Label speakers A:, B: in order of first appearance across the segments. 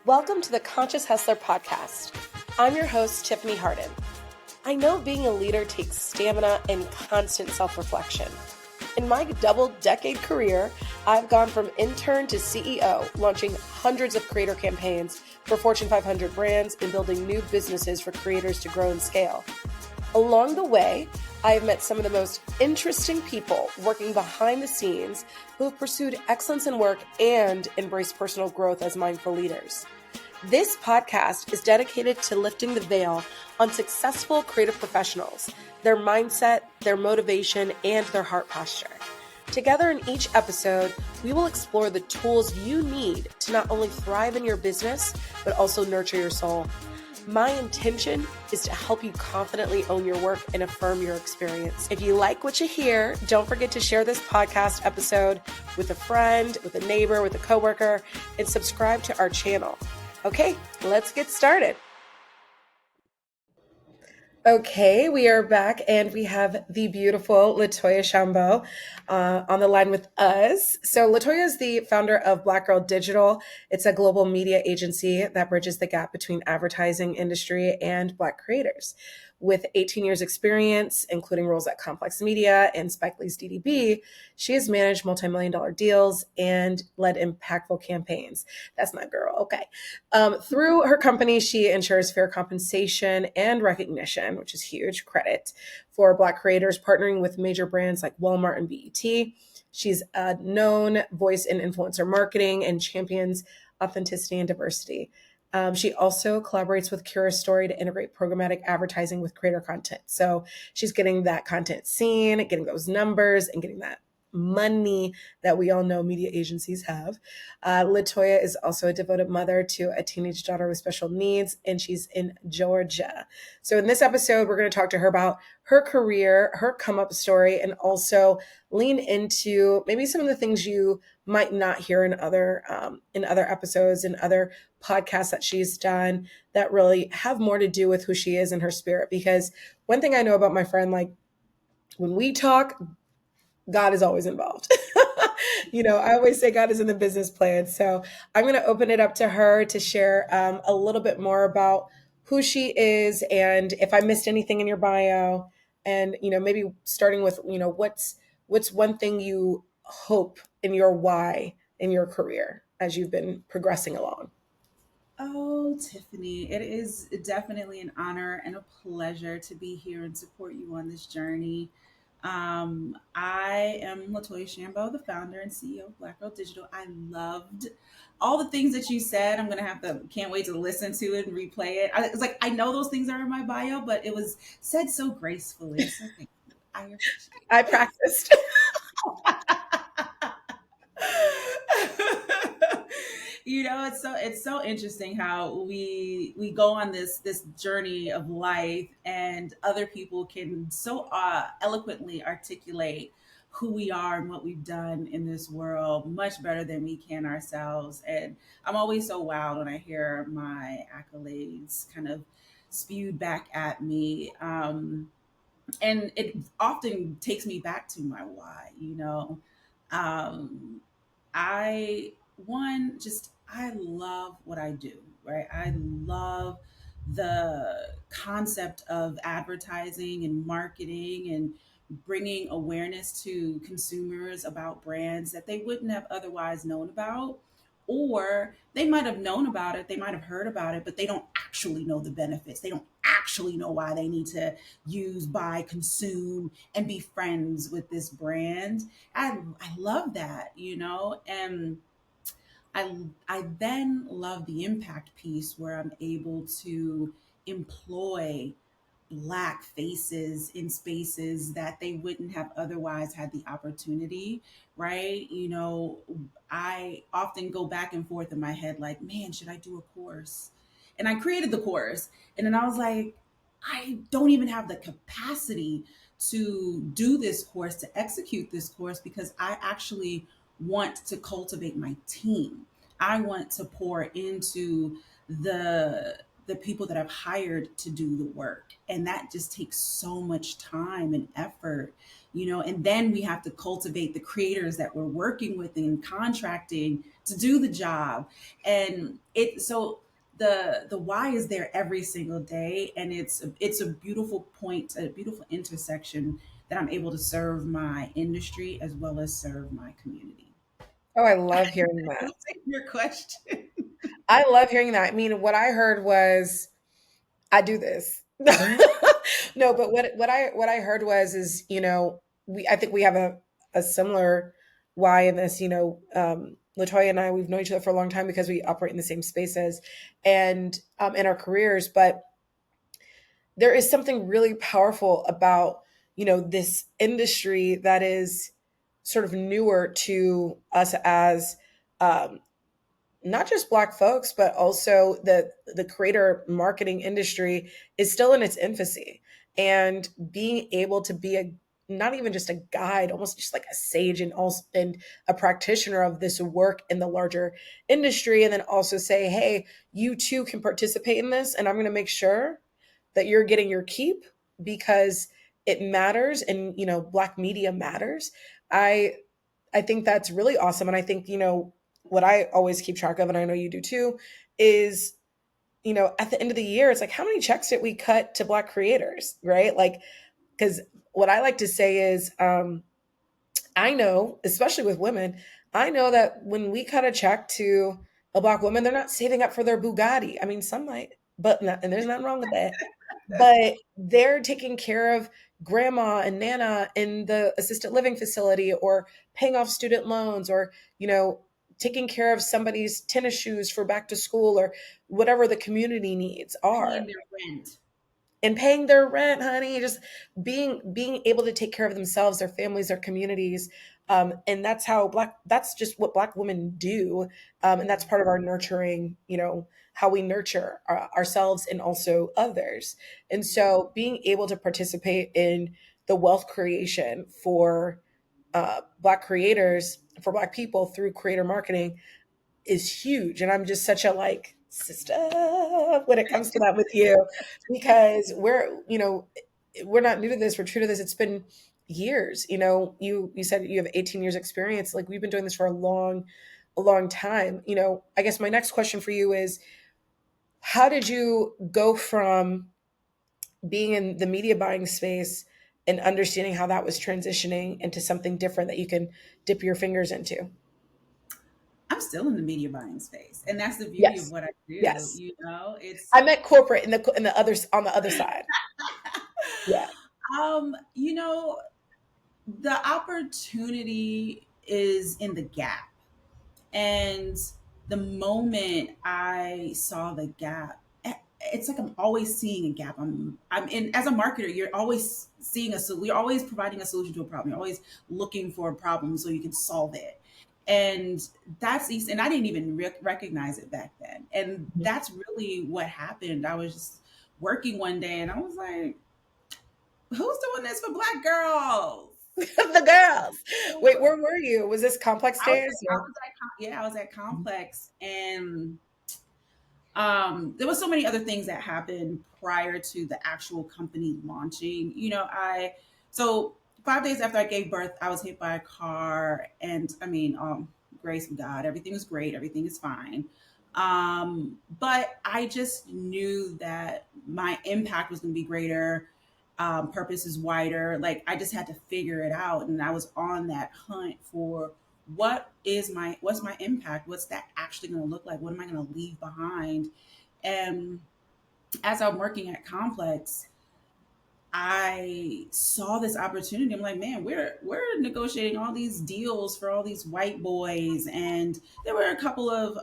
A: Welcome to the Conscious Hustler podcast. I'm your host, Tiffany Harden. I know being a leader takes stamina and constant self-reflection. In my double-decade career, I've gone from intern to CEO, launching hundreds of creator campaigns for Fortune 500 brands and building new businesses for creators to grow and scale. Along the way, I have met some of the most interesting people working behind the scenes who have pursued excellence in work and embraced personal growth as mindful leaders. This podcast is dedicated to lifting the veil on successful creative professionals, their mindset, their motivation, and their heart posture. Together in each episode, we will explore the tools you need to not only thrive in your business, but also nurture your soul. My intention is to help you confidently own your work and affirm your experience. If you like what you hear, don't forget to share this podcast episode with a friend, with a neighbor, with a coworker, and subscribe to our channel. Okay, let's get started. Okay, we are back and we have the beautiful LaToya Shambow on the line with us. So LaToya is the founder of Black Girl Digital. It's a global media agency that bridges the gap between advertising industry and Black creators. With 18 years experience, including roles at Complex Media and Spike Lee's DDB, she has managed multi-million-dollar deals and led impactful campaigns. That's my girl, okay. Through her company, she ensures fair compensation and recognition, which is huge credit for Black creators, partnering with major brands like Walmart and BET. She's a known voice in influencer marketing and champions authenticity and diversity. She also collaborates with Curious Story to integrate programmatic advertising with creator content. So she's getting that content seen, getting those numbers, and getting that money that we all know media agencies have. LaToya is also a devoted mother to a teenage daughter with special needs, and she's in Georgia. So in this episode, we're going to talk to her about her career, her come-up story, and also lean into maybe some of the things you might not hear in other episodes and other podcasts that she's done that really have more to do with who she is and her spirit. Because one thing I know about my friend, like when we talk, God is always involved. I always say God is in the business plan. So I'm going to open it up to her to share a little bit more about who she is and if I missed anything in your bio, and maybe starting with what's one thing you hope in your why in your career as you've been progressing along.
B: Oh, Tiffany, it is definitely an honor and a pleasure to be here and support you on this journey. I am LaToya Shambow, the founder and CEO of Black Girl Digital. I loved all the things that you said. I'm gonna can't wait to listen to it and replay it. It's like I know those things are in my bio, but it was said so gracefully. So thank you. I appreciate it.
A: I practiced.
B: It's so interesting how we go on this journey of life, and other people can so eloquently articulate who we are and what we've done in this world much better than we can ourselves. And I'm always so wowed when I hear my accolades kind of spewed back at me. And it often takes me back to my why. um, I I love what I do, right? I love the concept of advertising and marketing and bringing awareness to consumers about brands that they wouldn't have otherwise known about, or they might have known about it, they might have heard about it, but they don't actually know the benefits. They don't actually know why they need to use, buy, consume, and be friends with this brand. I love that, and I I then love the impact piece where I'm able to employ Black faces in spaces that they wouldn't have otherwise had the opportunity, right? I often go back and forth in my head like, man, should I do a course? And I created the course, and then I was like, I don't even have the capacity to do this course, to execute this course, because I actually want to cultivate my team. I want to pour into the the people that I've hired to do the work. And that just takes so much time and effort, and then we have to cultivate the creators that we're working with and contracting to do the job. And the why is there every single day, and it's a beautiful point, a beautiful intersection that I'm able to serve my industry as well as serve my community.
A: Oh, I love hearing that.
B: That's your question.
A: I love hearing that. I mean, what I heard was I do this. No, but what I heard was is, we I think we have a similar why in this, LaToya and I, we've known each other for a long time because we operate in the same spaces and in our careers, but there is something really powerful about, this industry that is sort of newer to us as um, not just Black folks, but also the creator marketing industry is still in its infancy. And being able to be a not even just a guide, almost just like a sage and also and a practitioner of this work in the larger industry, and then also say, hey, you too can participate in this, and I'm going to make sure that you're getting your keep because it matters, and Black media matters. I I think that's really awesome. And I think, what I always keep track of, and I know you do too, is, at the end of the year, it's like, how many checks did we cut to Black creators, right? Like, because what I like to say is, I know, especially with women, I know that when we cut a check to a Black woman, they're not saving up for their Bugatti. I mean, some might, but not, and there's nothing wrong with that. But they're taking care of grandma and nana in the assisted living facility, or paying off student loans, or, taking care of somebody's tennis shoes for back to school, or whatever the community needs
B: Paying
A: are,
B: their rent.
A: and paying their rent, honey, just being able to take care of themselves, their families, their communities. And that's just what Black women do. And that's part of our nurturing, how we nurture ourselves and also others. And so being able to participate in the wealth creation for Black creators, for Black people through creator marketing is huge. And I'm just such a like sister when it comes to that with you, because we're not new to this. We're true to this. It's been years. You said you have 18 years experience. Like, we've been doing this for a long time. I guess my next question for you is, how did you go from being in the media buying space and understanding how that was transitioning into something different that you can dip your fingers into?
B: I'm still in the media buying space, and that's the beauty of
A: Yes.
B: what I do.
A: Yes.
B: It's
A: I meant corporate in the other on the other side. Yeah.
B: you know, the opportunity is in the gap. And the moment I saw the gap, it's like I'm always seeing a gap. I'm in as a marketer, you're always seeing you're always providing a solution to a problem. You're always looking for a problem so you can solve it. And that's easy. And I didn't even recognize it back then. And that's really what happened. I was just working one day and I was like, who's doing this for Black girls?
A: The girls. Wait, where were you? Was this complex days or?
B: I was at Complex, and there was so many other things that happened prior to the actual company launching. So 5 days after I gave birth, I was hit by a car, and I mean, grace of God, everything is great, everything is fine. But I just knew that my impact was going to be greater. Purpose is wider. Like, I just had to figure it out, and I was on that hunt for what's my impact? What's that actually going to look like? What am I going to leave behind? And as I'm working at Complex, I saw this opportunity. I'm like, man, we're negotiating all these deals for all these white boys, and there were a couple of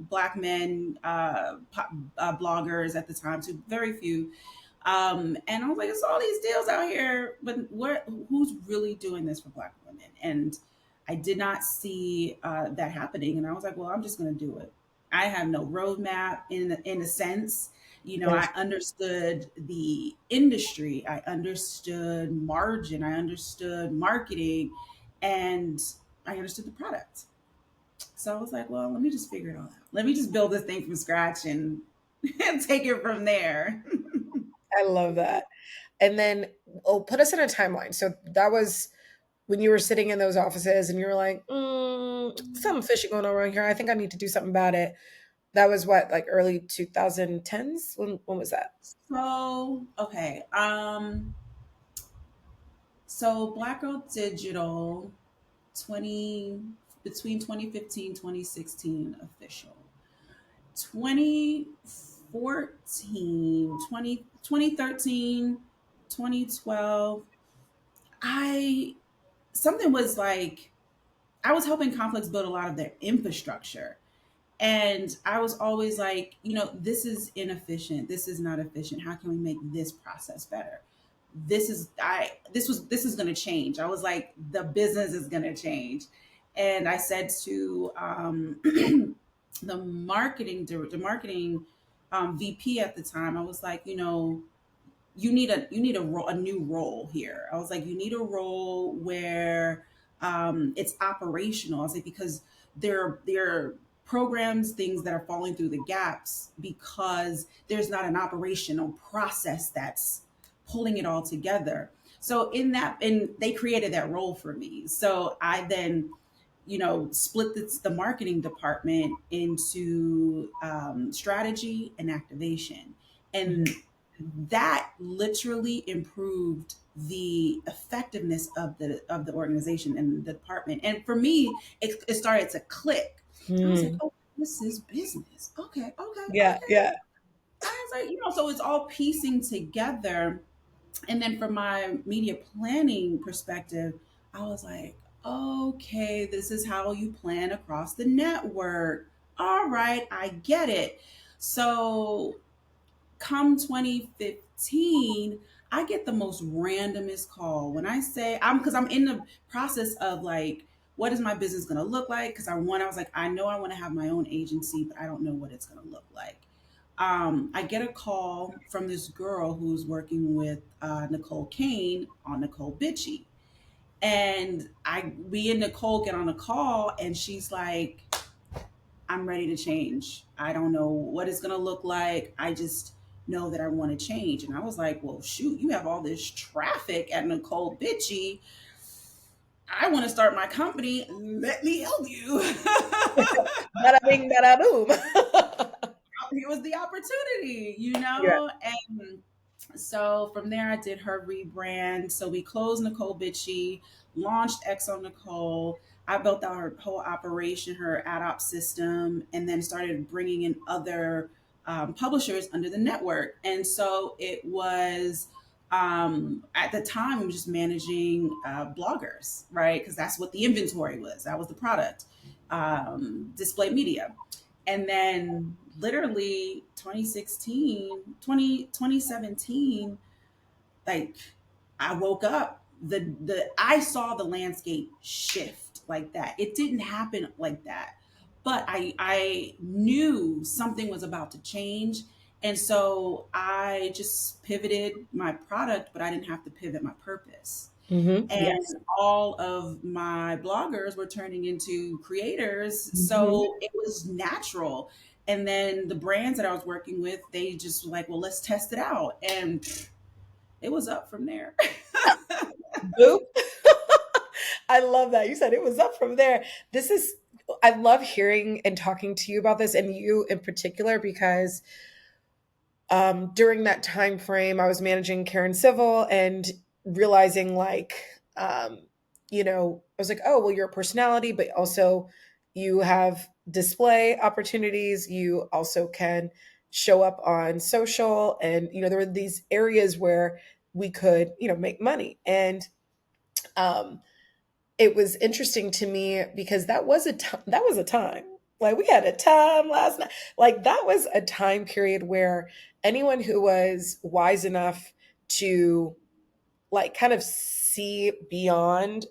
B: black men bloggers at the time, too, very few. And I was like, it's all these deals out here, but who's really doing this for Black women? And I did not see that happening, and I was like, well, I'm just going to do it. I have no roadmap in a sense. I understood the industry, I understood margin, I understood marketing, and I understood the product. So I was like, well, let me just figure it all out. Let me just build this thing from scratch and and take it from there.
A: I love that. And then, oh, put us in a timeline. So that was when you were sitting in those offices and you were like, something fishy going on around here. I think I need to do something about it. That was what, like early 2010s? When was that?
B: So, okay. So Black Girl Digital 20 between 2015 2016 official. 2014 2013 2012. I something was like I was helping conflicts build a lot of their infrastructure. And I was always like, this is inefficient. This is not efficient. How can we make this process better? This is going to change. I was like, the business is going to change. And I said to the marketing VP at the time, I was like, a new role here. I was like, you need a role where it's operational. I was like, because there are programs, things that are falling through the gaps because there's not an operational process that's pulling it all together. So and they created that role for me. So I then split the marketing department into strategy and activation. And
A: Mhm.
B: that literally improved the effectiveness of the organization and the department. And for me, it started to click. I was like,
A: Hmm.
B: oh, this is business. Okay, okay,
A: Yeah,
B: okay.
A: yeah.
B: I was like, so it's all piecing together. And then from my media planning perspective, I was like, okay, this is how you plan across the network. All right, I get it. So come 2015, I get the most randomest call when I say because I'm in the process of like, what is my business going to look like? Because I was like, I know I want to have my own agency, but I don't know what it's going to look like. I get a call from this girl who's working with Nicole Kane on Nicole Bitchy. And we and Nicole get on a call and she's like, I'm ready to change. I don't know what it's going to look like. I just know that I want to change. And I was like, well, shoot, you have all this traffic at Nicole Bitchy. I want to start my company. Let me help you.
A: Bada bing, bada boom.
B: Here was the opportunity,
A: Yeah.
B: And so from there, I did her rebrand. So we closed Nicole Bitchy, launched Exo Nicole. I built out her whole operation, her ad op system, and then started bringing in other publishers under the network. And so it was at the time, we were just managing bloggers, right? Because that's what the inventory was. That was the product, display media. And then literally 2017, like I woke up, the I saw the landscape shift like that. It didn't happen like that. But I knew something was about to change. And so I just pivoted my product, but I didn't have to pivot my purpose.
A: Yes.
B: And all of my bloggers were turning into creators,
A: Hmm.
B: so it was natural. And then the brands that I was working with, they just were like, well, let's test it out, and it was up from there.
A: Boop. I love that. You said it was up from there. This is, I love hearing and talking to you about this, and you in particular, because during that time frame, I was managing Karen Civil and realizing, like, I was like, oh, well, you're a personality, but also you have display opportunities. You also can show up on social, and there were these areas where we could, make money. And um, it was interesting to me because that was a time. Like, we had a time last night. Like, that was a time period where anyone who was wise enough to, like, kind of see beyond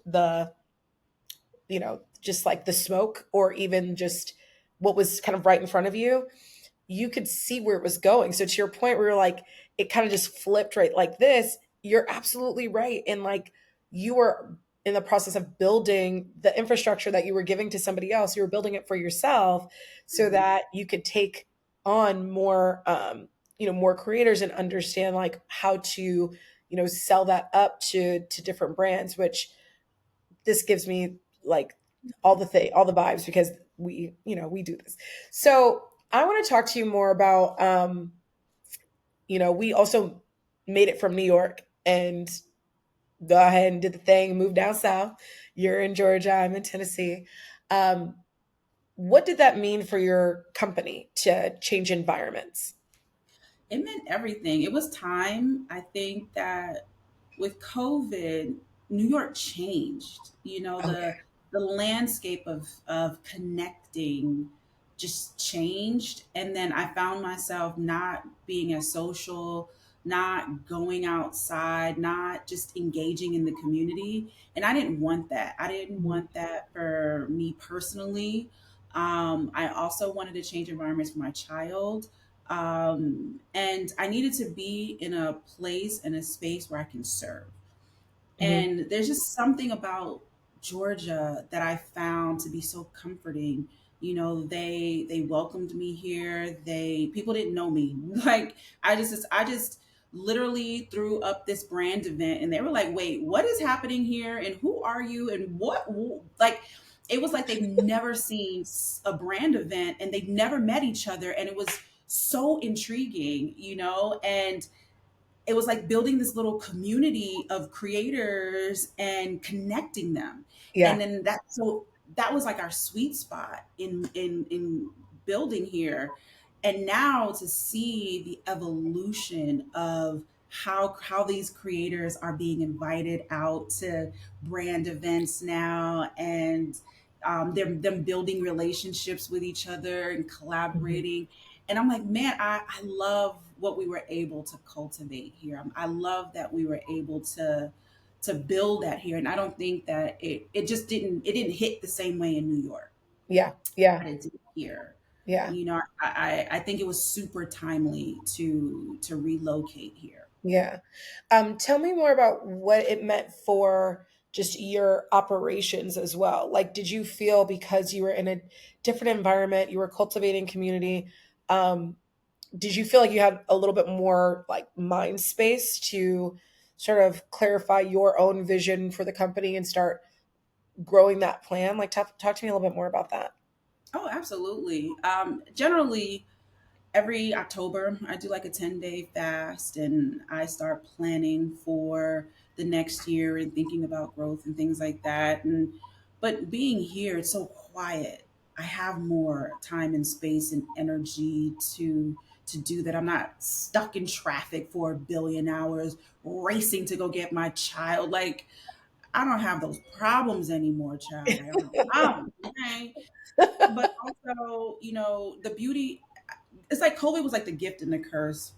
A: just like the smoke, or even just what was kind of right in front of you, you could see where it was going. So to your point where you're like, it kind of just flipped right like this, you're absolutely right. And like, you were in the process of building the infrastructure that you were giving to somebody else. You were building it for yourself so
B: Mhm.
A: that you could take. on more more creators and understand like how to sell that up to different brands, which this gives me like all the vibes because we do this. So I want to talk to you more about we also made it from New York and go ahead and did the thing, moved down south. You're in Georgia, I'm in Tennessee. um, what did that mean for your company to change environments?
B: It meant everything. It was time. I think that with COVID, New York changed. You know,
A: Okay.
B: the landscape of connecting just changed. And then I found myself not being as social, not going outside, not just engaging in the community. And I didn't want that. I didn't
A: Mhm.
B: want that for me personally. I also wanted to change environments for my child. And I needed to be in a place and a space where I can serve.
A: Mhm.
B: And there's just something about Georgia that I found to be so comforting. You know, they welcomed me here. They people didn't know me. Like I just literally threw up this brand event and they were like, "Wait, what is happening here? And who are you? And what like it was like they've never seen a brand event and they've never met each other and it was so intriguing, you know? And it was like building this little community of creators and connecting them. And
A: Yeah.
B: then that was like our sweet spot in building here. And now to see the evolution of how these creators are being invited out to brand events now, and them building relationships with each other and
A: Mhm.
B: collaborating. And I'm like, man, I love what we were able to cultivate here. I love that we were able to build that here. And I don't think that it didn't hit the same way in New York
A: Yeah. Yeah.
B: that it did here.
A: Yeah.
B: You know, I think it was super timely to relocate here.
A: Yeah. Tell me more about what it meant for just your operations as well. Like, did you feel because you were in a different environment, you were cultivating community, um, did you feel like you had a little bit more like mind space to sort of clarify your own vision for the company and start growing that plan? Like, talk to me a little bit more about that.
B: Oh, absolutely. Generally, every October, I do like a 10-day fast and I start planning for the next year and thinking about growth and things like that. And but being here, it's so quiet. I have more time and space and energy to do that. I'm not stuck in traffic for a billion hours racing to go get my child. Like I don't have those problems anymore, child. I don't have problems. Okay. But also, you know, the beauty it's like COVID was like the gift and the curse.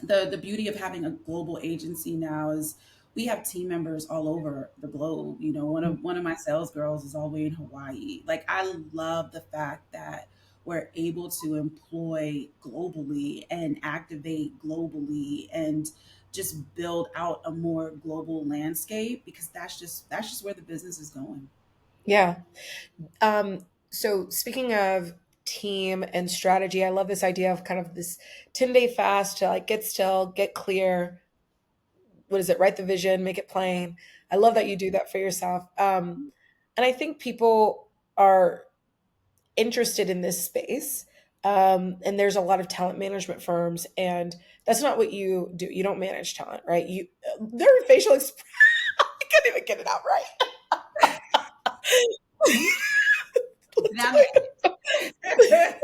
B: The beauty of having a global agency now is we have team members all over the globe. You know, one of my sales girls is all the way in Hawaii. Like I love the fact that we're able to employ globally and activate globally and just build out a more global landscape because that's just where the business is going.
A: Yeah. So speaking of team and strategy, I love this idea of kind of this 10-day fast to like get still, get clear. What is it? Write the vision, make it plain. I love that you do that for yourself. And I think people are interested in this space. And there's a lot of talent management firms, and that's not what you do. You don't manage talent, right? You their facial expression. I can't even get it out
B: Now
A: right.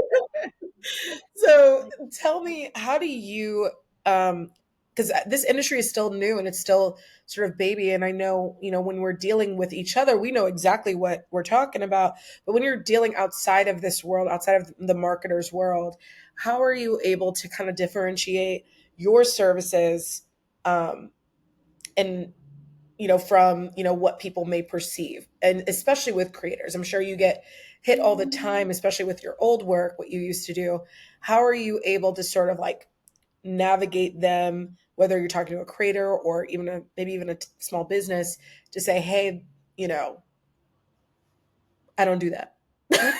A: So tell me, how do you, because this industry is still new and it's still sort of baby. And I know, when we're dealing with each other, we know exactly what we're talking about. But when you're dealing outside of this world, outside of the marketer's world, how are you able to kind of differentiate your services, um, and from what people may perceive, and especially with creators? I'm sure you get hit all the time, especially with your old work, what you used to do. How are you able to sort of like navigate them, whether you're talking to a creator or even maybe even a small business, to say, hey, I don't do that.
B: I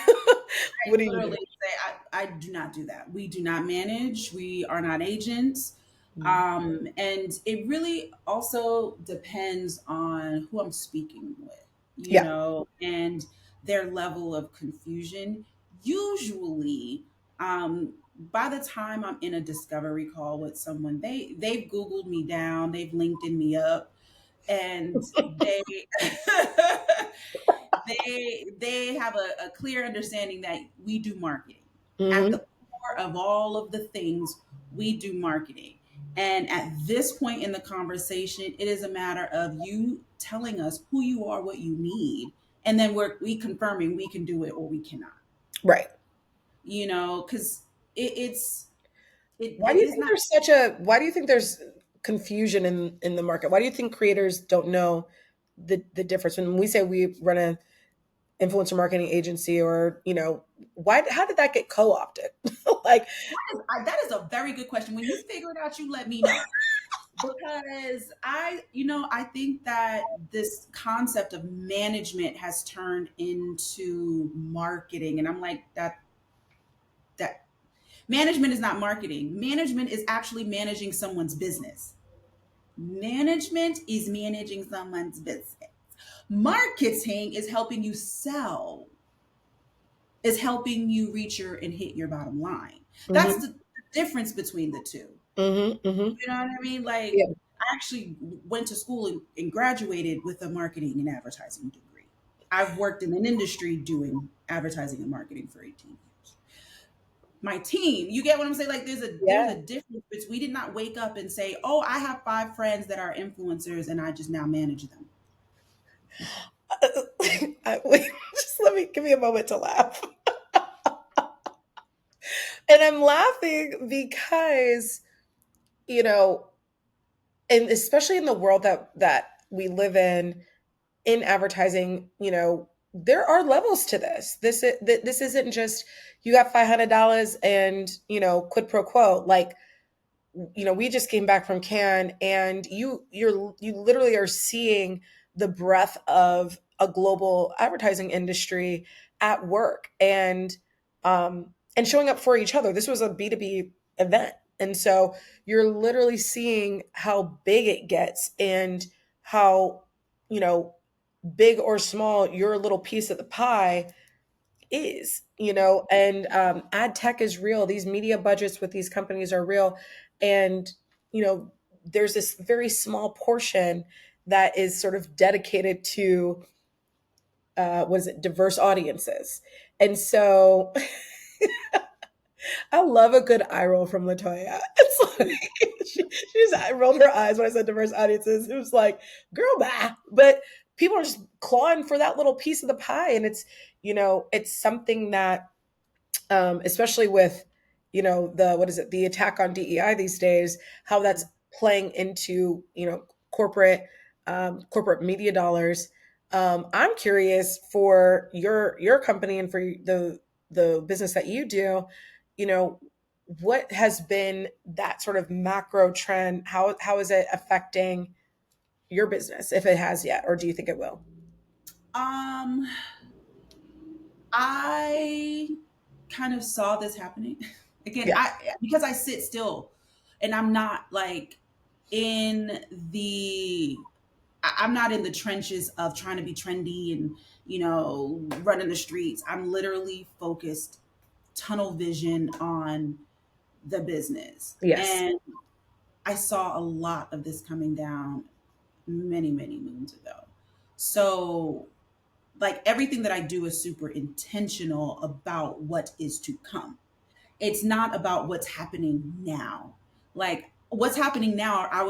A: What do you
B: literally
A: do?
B: say I do not do that. We do not manage. We are not agents.
A: Mm.
B: And it really also depends on who I'm speaking with,
A: Yeah.
B: and their level of confusion. Usually, by the time I'm in a discovery call with someone, they've Googled me down, they've LinkedIn me up, and they they have a clear understanding that we do marketing. At
A: Hmm.
B: the core of all of the things, we do marketing. And at this point in the conversation, it is a matter of you telling us who you are, what you need, and then we confirming we can do it or we cannot.
A: Right.
B: Because it's
A: Why do
B: it
A: you
B: is
A: think
B: not.
A: there's such a why do you think there's confusion in the market? Why do you think creators don't know the difference? When we say we run a influencer marketing agency, or why, how did that get co-opted? Like,
B: That is a very good question. When you figure it out, you let me know. Because I think that this concept of management has turned into marketing, and I'm like, that management is not marketing. Management is actually managing someone's business. Management is managing someone's business. Marketing is helping you sell, is helping you reach your and hit your bottom line. That's
A: hmm
B: the difference between the two.
A: hmm
B: You know what I mean? Like,
A: yeah.
B: I actually went to school and graduated with a marketing and advertising degree. I've worked in an industry doing advertising and marketing for 18 years. My team, you get what I'm saying? Like, there's a
A: Yeah.
B: difference between, we did not wake up and say, "Oh, I have 5 friends that are influencers and I just now manage them."
A: Wait, just let me give me a moment to laugh. And I'm laughing because, you know, and especially in the world that we live in advertising, there are levels to this. This isn't just you got $500 and quid pro quo. Like, we just came back from Cannes, and you literally are seeing the breadth of a global advertising industry at work, and showing up for each other. This was a B2B event. And so you're literally seeing how big it gets, and how, you know, big or small your little piece of the pie is, and ad tech is real. These media budgets with these companies are real. And, there's this very small portion that is sort of dedicated to, what is it, diverse audiences. And so I love a good eye roll from LaToya. It's like she just rolled her eyes when I said diverse audiences. It was like, girl, bah. But people are just clawing for that little piece of the pie. And it's something that, especially with, the, what is it, the attack on DEI these days, how that's playing into, corporate media dollars. I'm curious for your company and for the business that you do, you know, what has been that sort of macro trend? How is it affecting your business, if it has yet, or do you think it will?
B: Um, I kind of saw this happening. Again,
A: Yeah.
B: I because I sit still and I'm not like in the I'm not in the trenches of trying to be trendy and, running the streets. I'm literally focused, tunnel vision on the business.
A: Yes.
B: And I saw a lot of this coming down many, many moons ago. So, like, everything that I do is super intentional about what is to come. It's not about what's happening now. Like, what's happening now, I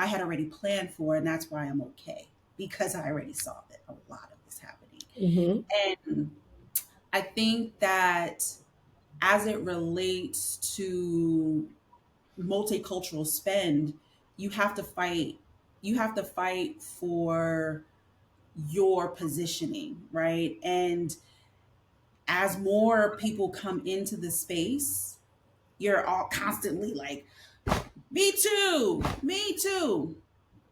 B: had already planned for, and that's why I'm okay, because I already saw that a lot of this happening.
A: Hmm.
B: And I think that as it relates to multicultural spend, you have to fight you have to fight for your positioning, right? And as more people come into the space, you're all constantly like, me too, me too.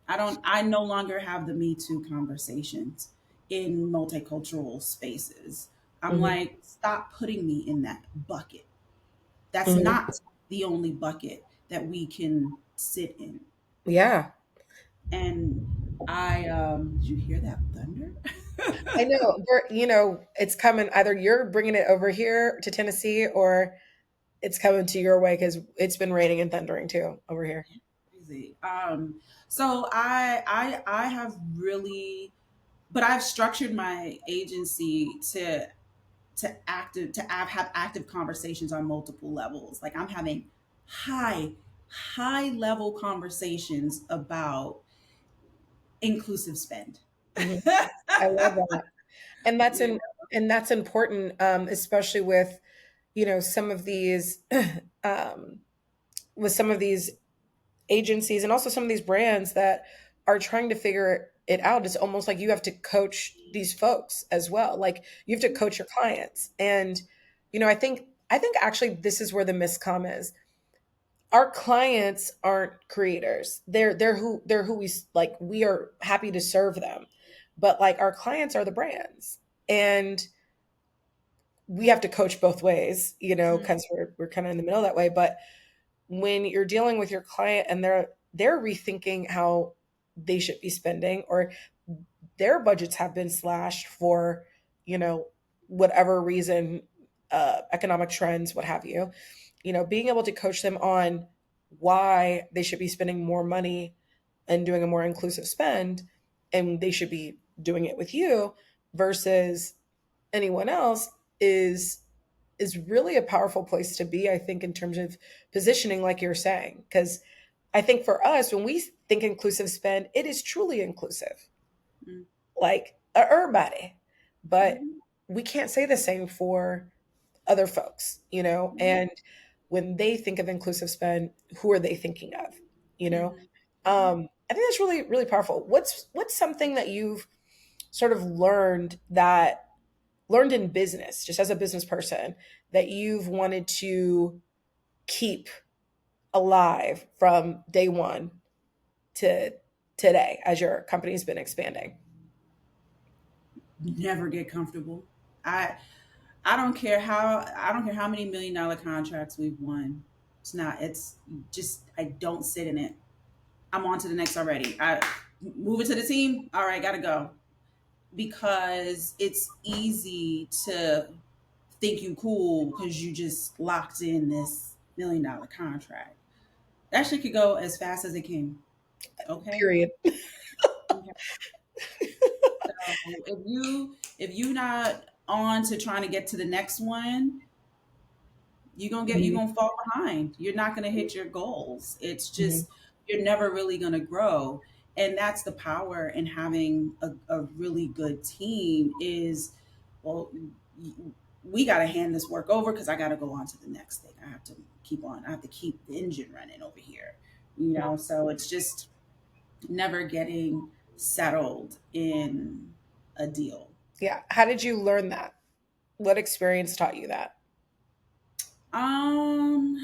B: I no longer have the me too conversations in multicultural spaces. I'm
A: Hmm.
B: like, stop putting me in that bucket. That's
A: Hmm.
B: not the only bucket that we can sit in.
A: Yeah.
B: And did you hear that thunder?
A: I know. It's coming. Either you're bringing it over here to Tennessee, or it's coming to your way because it's been raining and thundering too over here.
B: Crazy. So I have really, but I've structured my agency to have active conversations on multiple levels. Like I'm having high high level conversations about inclusive spend.
A: Hmm. I love that, and
B: You know?
A: that's important, especially with some of these um, with some of these agencies and also some of these brands that are trying to figure it out. It's almost like you have to coach these folks as well. Like you have to coach your clients. And, I think actually this is where the miscom is. Our clients aren't creators. They're who we are happy to serve them. But like our clients are the brands. And we have to coach both ways,
B: Mhm,
A: because we're kind of in the middle that way. But when you're dealing with your client and they're rethinking how they should be spending, or their budgets have been slashed for you know whatever reason, economic trends, what have you, being able to coach them on why they should be spending more money and doing a more inclusive spend, and they should be doing it with you versus anyone else, is really a powerful place to be, I think, in terms of positioning, like you're saying. Because I think for us, when we think inclusive spend, it is truly inclusive,
B: mhm,
A: like everybody. But
B: mhm,
A: we can't say the same for other folks,
B: mhm,
A: and when they think of inclusive spend, who are they thinking of? You know,
B: mhm, mhm.
A: I think that's really, really powerful. What's something that you've sort of learned in business, just as a business person, that you've wanted to keep alive from day one to today as your company's been expanding?
B: Never get comfortable. I I don't care how many $1 million contracts we've won. It's not. It's just I don't sit in it. I'm on to the next already. I move it to the team. All right, gotta go because it's easy to think you cool because you just locked in this $1 million contract. That shit could go as fast as it came. Okay.
A: Period.
B: Okay. So if you not on to trying to get to the next one, you're
A: Mhm.
B: gonna fall behind. You're not gonna hit your goals. It's
A: Mhm.
B: just you're never really gonna grow. And that's the power in having a really good team is, well, we got to hand this work over because I got to go on to the next thing. I have to keep the engine running over here, so it's just never getting settled in a deal.
A: Yeah. How did you learn that? What experience taught you that?
B: Um,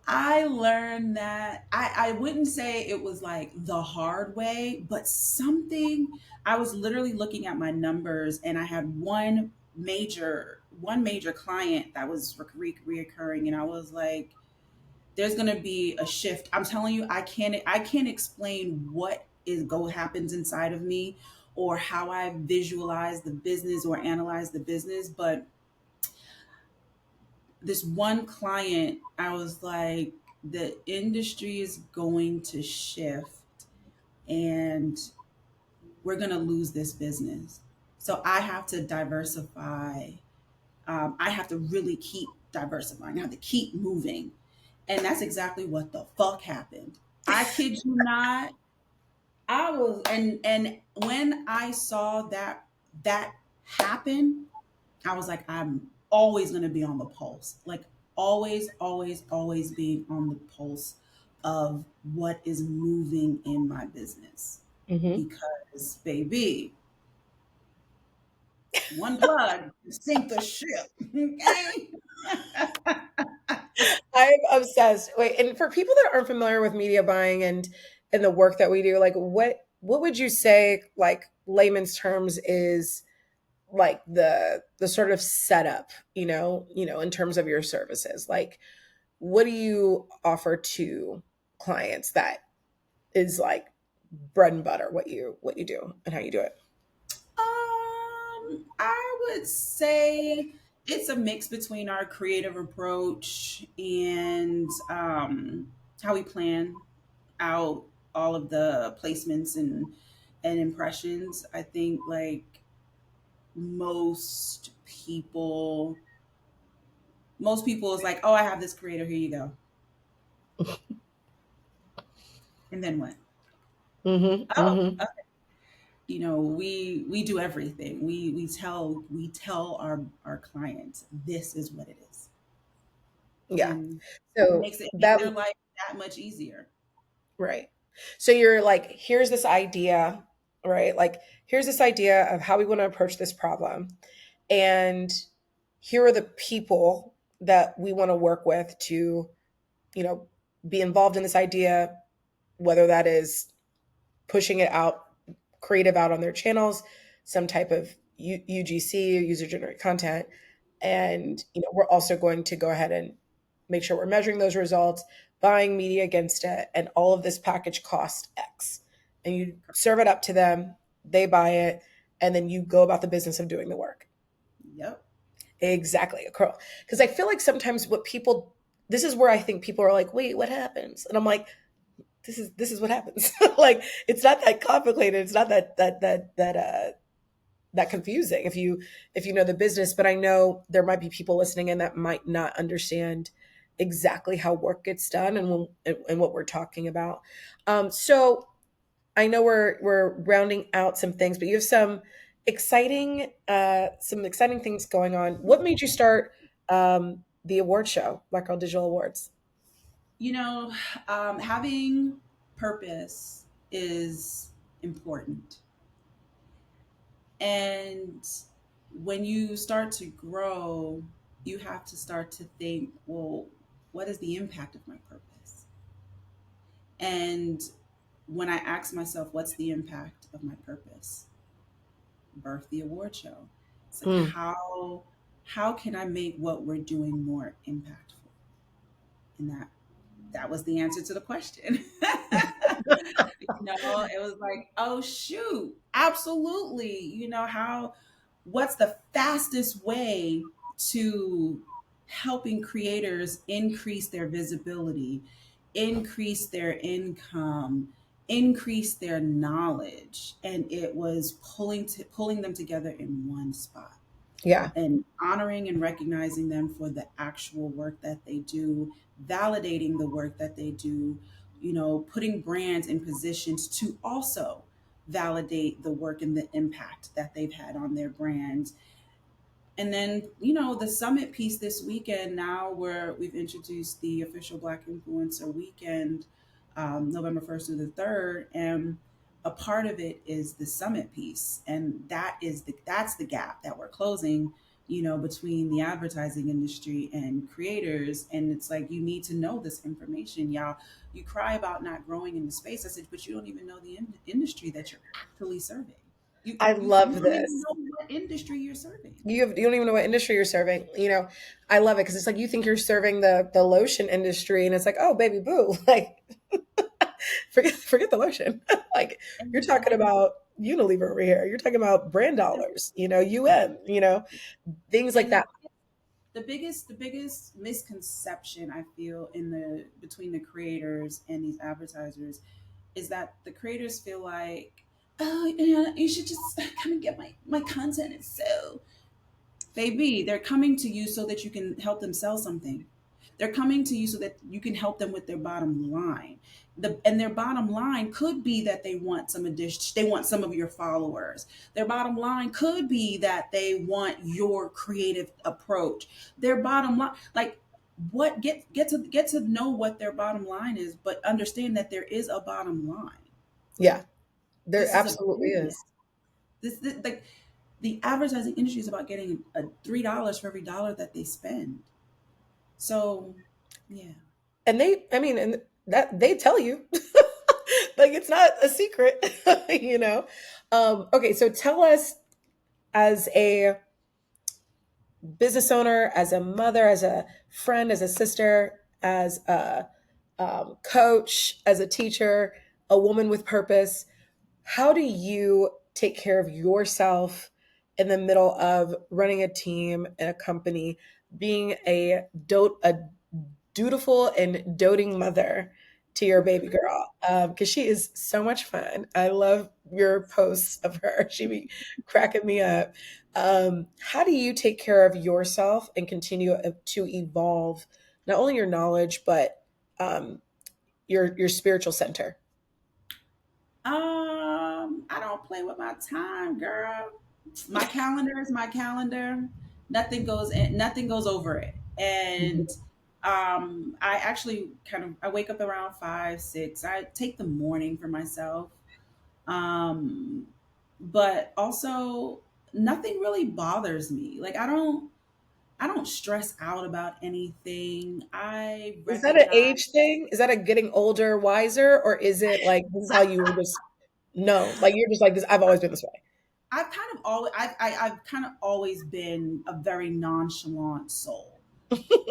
B: I learned that I wouldn't say it was like the hard way, but something I was literally looking at my numbers and I had one major client that was reoccurring, and I was like, there's gonna be a shift. I'm telling you, I can't explain what is go happens inside of me or how I visualize the business or analyze the business, but this one client, I was like, the industry is going to shift and we're going to lose this business. So I have to diversify. I have to really keep diversifying. I have to keep moving. And that's exactly what the fuck happened. I kid you not. And when I saw that happen, I was like, I'm always going to be on the pulse. Like, always, always, always being on the pulse of what is moving in my business.
A: Hmm.
B: Because, baby, one plug sink the ship. Okay.
A: I'm obsessed. Wait, and for people that aren't familiar with media buying and the work that we do, like what would you say, like layman's terms is like the sort of setup, in terms of your services. Like, what do you offer to clients that is like bread and butter, what you do and how you do it?
B: I would say it's a mix between our creative approach and how we plan out all of the placements and impressions. I think like most people, most people is like, oh, I have this creator, here you go, and then what?
A: Mm-hmm.
B: Oh,
A: Mm-hmm.
B: we do everything. We tell our clients this is what it is,
A: Yeah.
B: and
A: So
B: it makes
A: that
B: their life that much easier.
A: right. So you're like, here's this idea, right? Like, here's this idea of how we want to approach this problem. And here are the people that we want to work with to, you know, be involved in this idea, whether that is pushing it out, creative out on their channels, some type of UGC, user generated content. And, we're also going to go ahead and make sure we're measuring those results, buying media against it, and all of this package costs X. And you serve it up to them, they buy it, and then you go about the business of doing the work.
B: Yep.
A: Exactly. Because I feel like sometimes this is where I think people are like, wait, what happens? And I'm like, this is what happens. Like, it's not that complicated. It's not that confusing if you know the business. But I know there might be people listening in that might not understand exactly how work gets done and what we're talking about. So I know we're rounding out some things, but you have some exciting things going on. What made you start the award show, Black Girl Digital Awards?
B: You know, having purpose is important. And when you start to grow, you have to start to think, well, what is the impact of my purpose? And when I ask myself, what's the impact of my purpose? Birth the award show. It's like
A: Mm.
B: how can I make what we're doing more impactful? And that was the answer to the question. It was like, oh shoot, absolutely. What's the fastest way to helping creators increase their visibility, increase their income, increase their knowledge? And it was pulling them together in one spot
A: Yeah.
B: and honoring and recognizing them for the actual work that they do, validating the work that they do, putting brands in positions to also validate the work and the impact that they've had on their brands. And then, the summit piece this weekend, now where we've introduced the official Black Influencer Weekend, November 1st through the 3rd. And a part of it is the summit piece. And that's the gap that we're closing, between the advertising industry and creators. And it's like, you need to know this information, y'all. You cry about not growing in the space. I said, but you don't even know the industry that you're actually serving.
A: I
B: You
A: love
B: don't even
A: this.
B: know what industry you're serving.
A: You don't even know what industry you're serving. I love it because it's like you think you're serving the lotion industry, and it's like, oh, baby boo, like forget the lotion. Like, you're talking
B: Exactly.
A: about Unilever over here. You're talking about brand dollars. Things like
B: And
A: that.
B: the biggest misconception I feel in the between the creators and these advertisers is that the creators feel like, oh, you should just come and get my content. It's so, baby, they're coming to you so that you can help them sell something. They're coming to you so that you can help them with their bottom line. And their bottom line could be that they want some of your followers. Their bottom line could be that they want your creative approach. Their bottom line, like, what get to know what their bottom line is, but understand that there is a bottom line.
A: Yeah, there
B: This is a
A: absolutely
B: business.
A: is.
B: This like the advertising industry is about getting a $3 for every dollar that they spend. So, yeah.
A: And and that they tell you, like, it's not a secret, you know. Okay, so tell us, as a business owner, as a mother, as a friend, as a sister, as a coach, as a teacher, a woman with purpose, how do you take care of yourself in the middle of running a team and a company, being a dutiful and doting mother to your baby girl? Because she is so much fun. I love your posts of her. She be cracking me up. How do you take care of yourself and continue to evolve not only your knowledge but um, your spiritual center?
B: I don't play with my time, girl. My calendar is my calendar. Nothing goes in, nothing goes over it. And I actually I wake up around 5, 6. I take the morning for myself. Um, but also nothing really bothers me. Like I don't stress out about anything. I
A: Is that an
B: recognize
A: age thing? Is that a getting older, wiser, or is it like this is how you were just no? Like you're just like this. I've always been this way.
B: I've kind of always been a very nonchalant soul.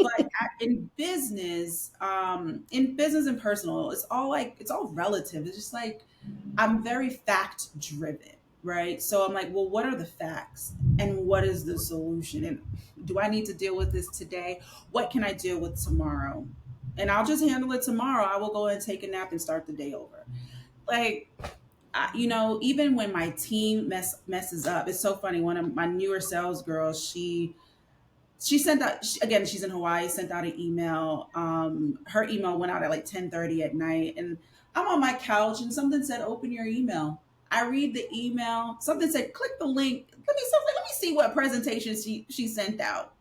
B: But in business and personal, it's all relative. It's just like I'm very fact driven, right? So I'm like, well, what are the facts and what is the solution? And do I need to deal with this today? What can I deal with tomorrow? And I'll just handle it tomorrow. I will go and take a nap and start the day over. Like, even when my team messes up, it's so funny. One of my newer sales girls, she sent out again. She's in Hawaii. Sent out an email. Her email went out at like 10:30 at night, and I'm on my couch, and something said, "Open your email." I read the email. Something said, "Click the link." Let me see what presentation she sent out.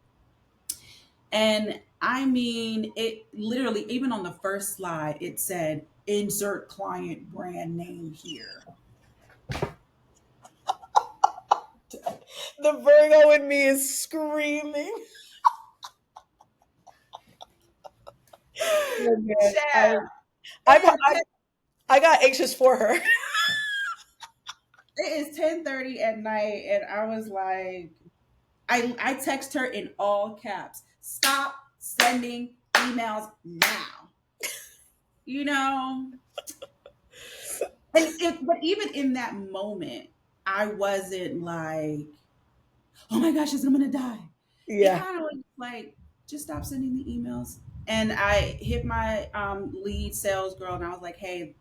B: And I mean, it literally, even on the first slide, it said, "Insert client brand name here."
A: The Virgo in me is screaming. Oh man,
B: Child,
A: I've,
B: it is
A: I've I got anxious for her.
B: it is 10:30 at night, and I was like, I text her in all caps. Stop sending emails now. You know, but even in that moment, I wasn't like, oh my gosh, I'm gonna die. It
A: Yeah,
B: kind of was like, just stop sending the emails. And I hit my lead sales girl, and I was like, hey,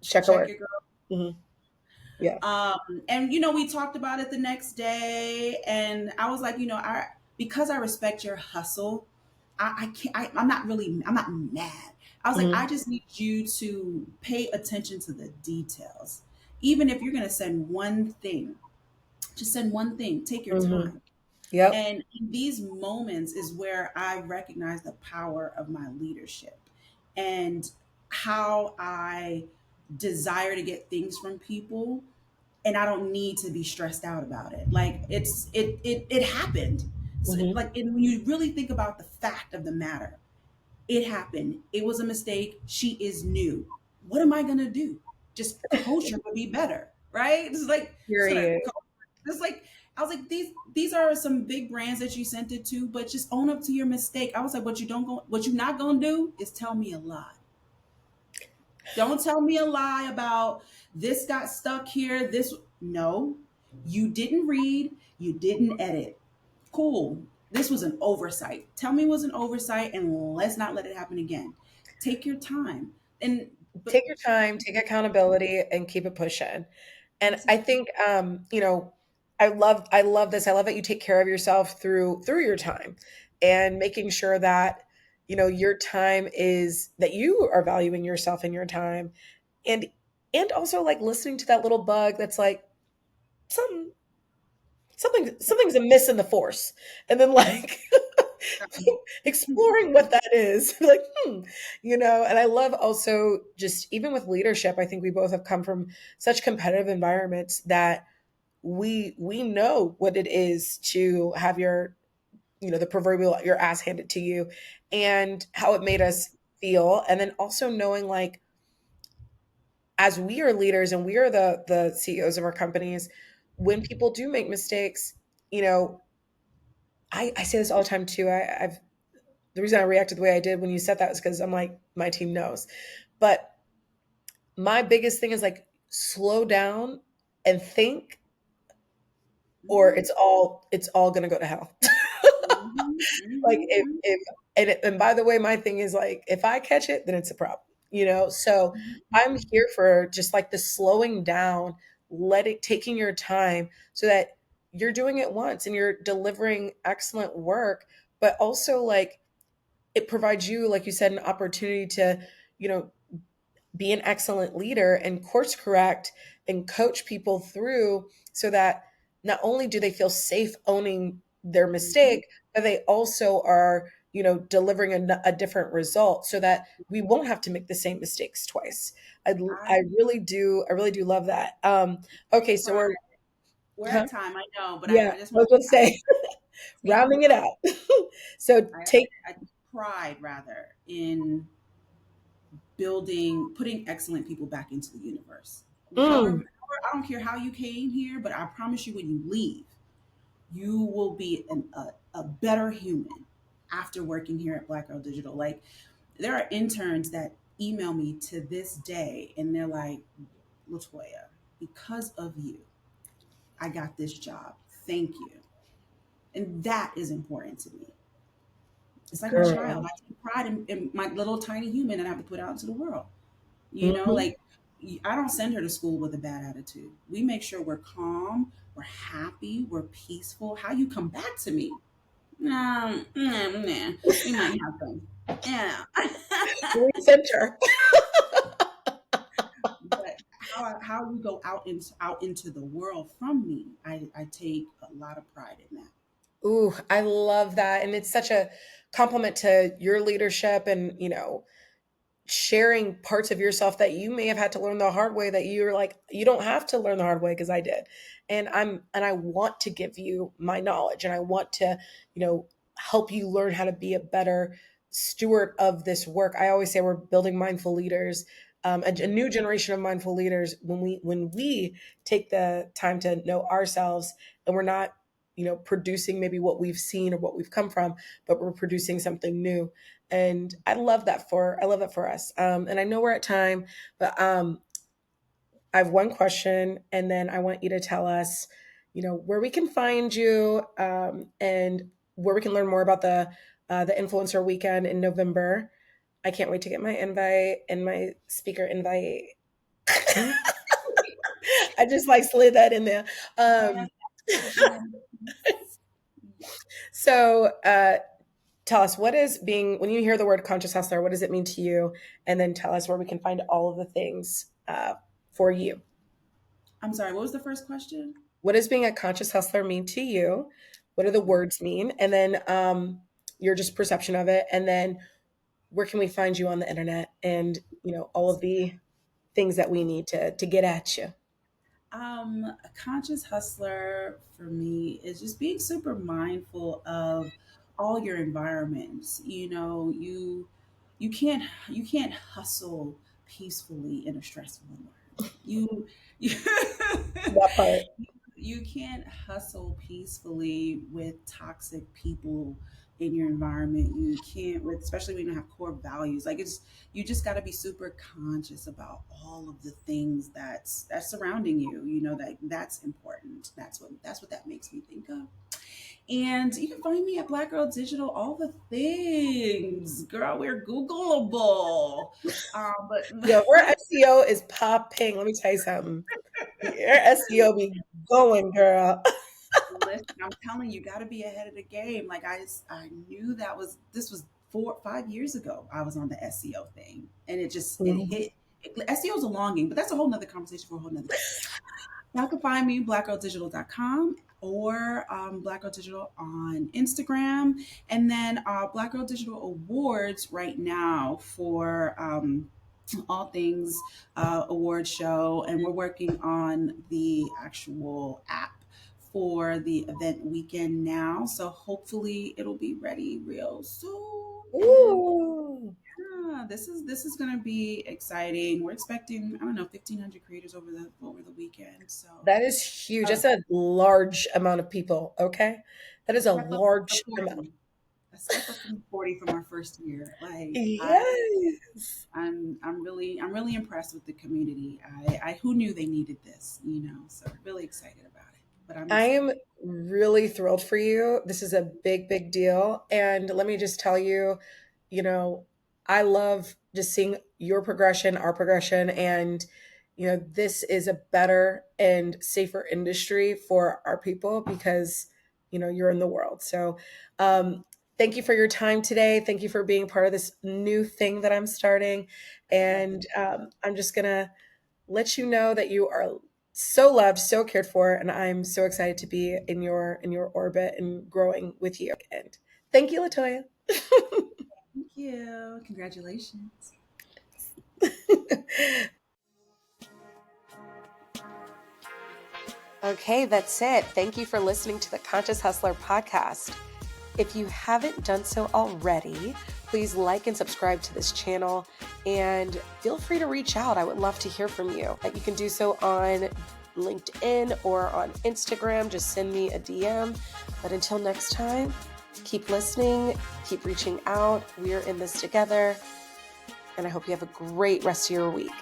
A: check her
B: check
A: work.
B: your girl.
A: Hmm. Yeah.
B: And we talked about it the next day, and I was like, I because I respect your hustle, I can't. I'm not mad. I was like, I
A: Hmm.
B: just need you to pay attention to the details. Even if you're gonna send one thing, just send one thing. Take your
A: Hmm.
B: time.
A: Yep.
B: And in these moments is where I recognize the power of my leadership and how I desire to get things from people, and I don't need to be stressed out about it. Like it happened. So,
A: Hmm.
B: like, and when you really think about the fact of the matter, it happened. It was a mistake. She is new. What am I gonna do? Just coach her to be better, right? It's like just gonna
A: Period.
B: it's like I was like, these are some big brands that you sent it to, but just own up to your mistake. I was like, what you not gonna do is tell me a lie. Don't tell me a lie about this got stuck here. This no, you didn't read, you didn't edit. Cool. This was an oversight. Tell me it was an oversight, and let's not let it happen again. Take your time. And but
A: Take your time, take accountability, and keep it pushing. And I
B: exactly.
A: think I love this. I love that you take care of yourself through your time and making sure that your time is that you are valuing yourself and your time, and also like listening to that little bug that's like some something's amiss in the force, and then like exploring what that is. Like and I love also just even with leadership, I think we both have come from such competitive environments that we know what it is to have your the proverbial your ass handed to you, and how it made us feel, and then also knowing like as we are leaders and we are the CEOs of our companies, when people do make mistakes, you know, I say this all the time too. I've the reason I reacted the way I did when you said that is because I'm like, my team knows. But my biggest thing is like slow down and think, or
B: Mhm.
A: it's all gonna go to hell.
B: Mhm.
A: Like
B: Mhm.
A: if and by the way, my thing is like if I catch it, then it's a problem, you know? So
B: Mhm.
A: I'm here for just like the slowing down, taking your time so that you're doing it once and you're delivering excellent work, but also like it provides you, like you said, an opportunity to, you know, be an excellent leader and course correct and coach people through so that not only do they feel safe owning their
B: Mhm.
A: mistake, but they also are, you know, delivering a different result so that we won't have to make the same mistakes twice.
B: I
A: I really do love that. Okay, so
B: pride.
A: we're,
B: We're
A: huh?
B: at time, I know, but
A: Yeah,
B: I just
A: I
B: want
A: was gonna
B: I
A: say,
B: take
A: rounding it out. So
B: I,
A: take,
B: I take pride rather in building, putting excellent people back into the universe.
A: mm,
B: I don't care how you came here, but I promise you, when you leave, you will be a better human after working here at Black Girl Digital. Like, there are interns that email me to this day, and they're like, LaToya, because of you, I got this job. Thank you. And that is important to me. It's like my child.
A: girl.
B: I take pride in my little tiny human that I have to put out into the world. You know,
A: Mhm.
B: like, I don't send her to school with a bad attitude. We make sure we're calm, we're happy, we're peaceful. How you come back to me? Nah, we might have some. Yeah.
A: Recenter.
B: But how you go out into the world from me, I take a lot of pride in that.
A: Ooh, I love that. And it's such a compliment to your leadership and, you know, sharing parts of yourself that you may have had to learn the hard way that you're like, you don't have to learn the hard way because I did. And I want to give you my knowledge and I want to, you know, help you learn how to be a better steward of this work. I always say we're building mindful leaders, a
B: Mhm.
A: new generation of mindful leaders when we take the time to know ourselves and we're not, you know, producing maybe what we've seen or what we've come from, but we're producing something new. And I love that for us. And I know we're at time, but I have one question, and then I want you to tell us, you know, where we can find you, and where we can learn more about the influencer weekend in November. I can't wait to get my invite and my speaker invite. I just like slid that in there.
B: Yes,
A: Um,
B: yes, yes.
A: so tell us, what is being, when you hear the word conscious hustler, what does it mean to you? And then tell us where we can find all of the things for you.
B: I'm sorry, what was the first question?
A: What does being a conscious hustler mean to you? What do the
B: Okay.
A: words mean? And then your just perception of it. And then where can we find you on the internet? And you know all of the things that we need to get at you.
B: A conscious hustler for me is just being super mindful of all your environments. You know, you can't hustle peacefully in a stressful environment. You
A: That part.
B: you can't hustle peacefully with toxic people in your environment. You can't with, especially when you have core values. Like, it's, you just got to be super conscious about all of the things that's surrounding you. You know, that that's important. That's what that makes me think of. And you can find me at Black Girl Digital, all the things. Girl, we're Googleable. But
A: Yo, our SEO is popping. Let me tell you something. Your SEO be going, girl.
B: listen, I'm telling you, got to be ahead of the game. Like, I knew that was, this was 4 or 5 years ago. I was on the SEO thing, and it
A: Mhm.
B: hit. SEO is a longing, but that's a whole nother conversation for a whole nother day. Y'all can find me blackgirldigital.com or Black Girl Digital on Instagram, and then Black Girl Digital Awards right now for all things award show, and we're working on the actual app for the event weekend now. So hopefully it'll be ready real soon. And
A: Ooh.
B: this is going to be exciting. We're expecting, I don't know, 1,500 creators over the weekend. So
A: That is huge.
B: a,
A: That's a large amount of people. Okay. That
B: a
A: is a
B: step up from the
A: large amount.
B: 40, a step up from the 40 from our first year. Like
A: Yes.
B: I'm really impressed with the community. I who knew they needed this, so really excited about it. But I'm
A: I
B: excited.
A: am really thrilled for you. This is a big, big deal. And let me just tell you, you know, I love just seeing your progression, our progression, and this is a better and safer industry for our people because you're in the world. So, thank you for your time today. Thank you for being part of this new thing that I'm starting.
B: Love
A: And I'm just gonna let you know that you are so loved, so cared for, and I'm so excited to be in your orbit and growing with you. And thank you, LaToya.
B: Thank you. Congratulations.
A: Okay, that's it. Thank you for listening to the Conscious Hustler podcast. If you haven't done so already, please like and subscribe to this channel and feel free to reach out. I would love to hear from you. You can do so on LinkedIn or on Instagram. Just send me a DM. But until next time, keep listening, keep reaching out. We're in this together. And I hope you have a great rest of your week.